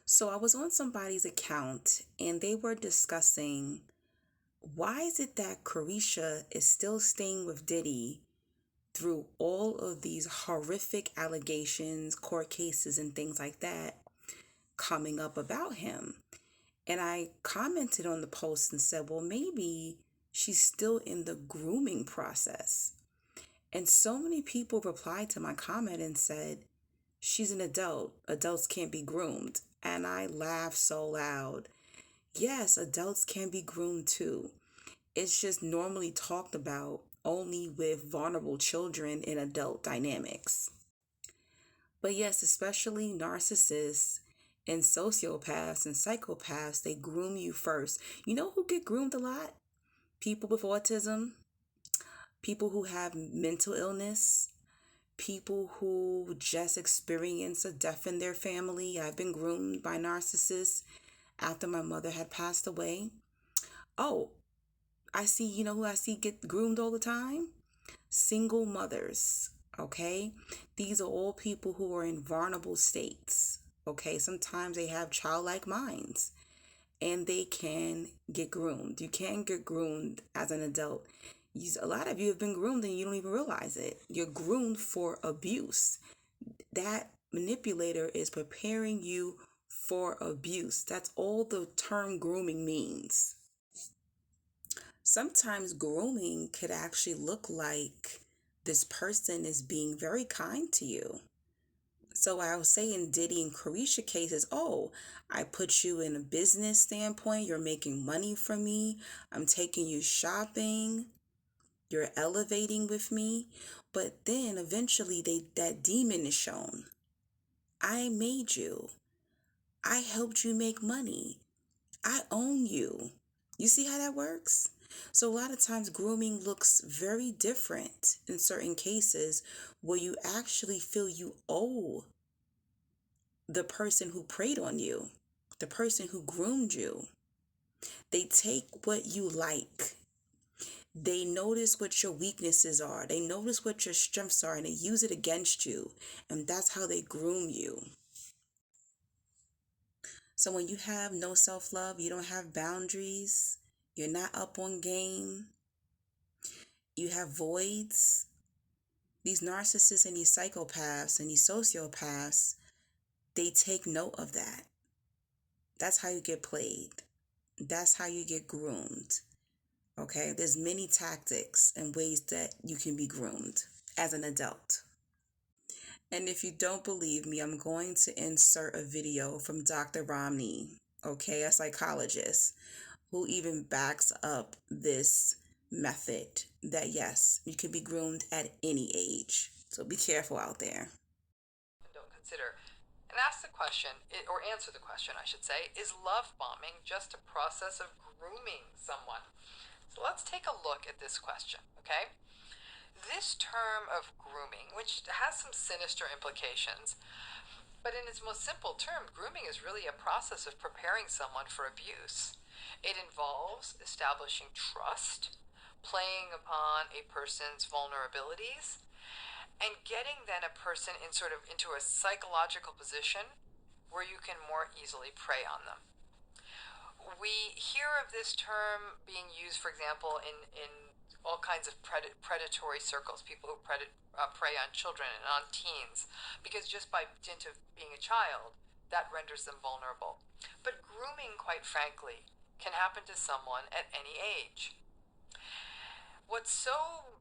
So I was on somebody's account and they were discussing why is it that Carisha is still staying with Diddy through all of these horrific allegations, court cases, and things like that coming up about him. And I commented on the post and said, well, maybe she's still in the grooming process. And so many people replied to my comment and said, she's an adult. Adults can't be groomed. And I laughed so loud. Yes, adults can be groomed too. It's just normally talked about only with vulnerable children in adult dynamics. But yes, especially narcissists and sociopaths and psychopaths, they groom you first. You know who get groomed a lot? People with autism, people who have mental illness, people who just experience a death in their family. I've been groomed by narcissists after my mother had passed away. Oh, I see, you know who I see get groomed all the time? Single mothers, okay? These are all people who are in vulnerable states, okay? Sometimes they have childlike minds and they can get groomed. You can get groomed as an adult. A lot of you have been groomed and you don't even realize it. You're groomed for abuse. That manipulator is preparing you for abuse. That's all the term grooming means. Sometimes grooming could actually look like this person is being very kind to you. So I will say in Diddy and Carisha cases, oh, I put you in a business standpoint. You're making money from me. I'm taking you shopping. You're elevating with me. But then eventually that demon is shown. I made you. I helped you make money. I own you. You see how that works? So a lot of times grooming looks very different in certain cases where you actually feel you owe the person who preyed on you, the person who groomed you. They take what you like. They notice what your weaknesses are. They notice what your strengths are and they use it against you. And that's how they groom you. So when you have no self-love, you don't have boundaries, you're not up on game, you have voids. These narcissists and these psychopaths and these sociopaths, they take note of that. That's how you get played. That's how you get groomed. Okay, there's many tactics and ways that you can be groomed as an adult. And if you don't believe me, I'm going to insert a video from Dr. Romney, okay, a psychologist, who even backs up this method that yes, you can be groomed at any age. So be careful out there. Don't consider and ask the question, or answer the question, I should say, is love bombing just a process of grooming someone? So let's take a look at this question, okay? This term of grooming, which has some sinister implications, but in its most simple term, grooming is really a process of preparing someone for abuse. It involves establishing trust, playing upon a person's vulnerabilities, and getting then a person in sort of into a psychological position where you can more easily prey on them. We hear of this term being used, for example, in all kinds of predatory circles, people who prey on children and on teens, because just by dint of being a child, that renders them vulnerable. But grooming, quite frankly, can happen to someone at any age. What's so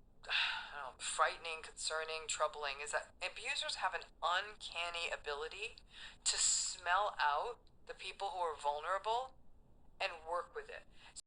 frightening, concerning, troubling is that abusers have an uncanny ability to smell out the people who are vulnerable and work with it.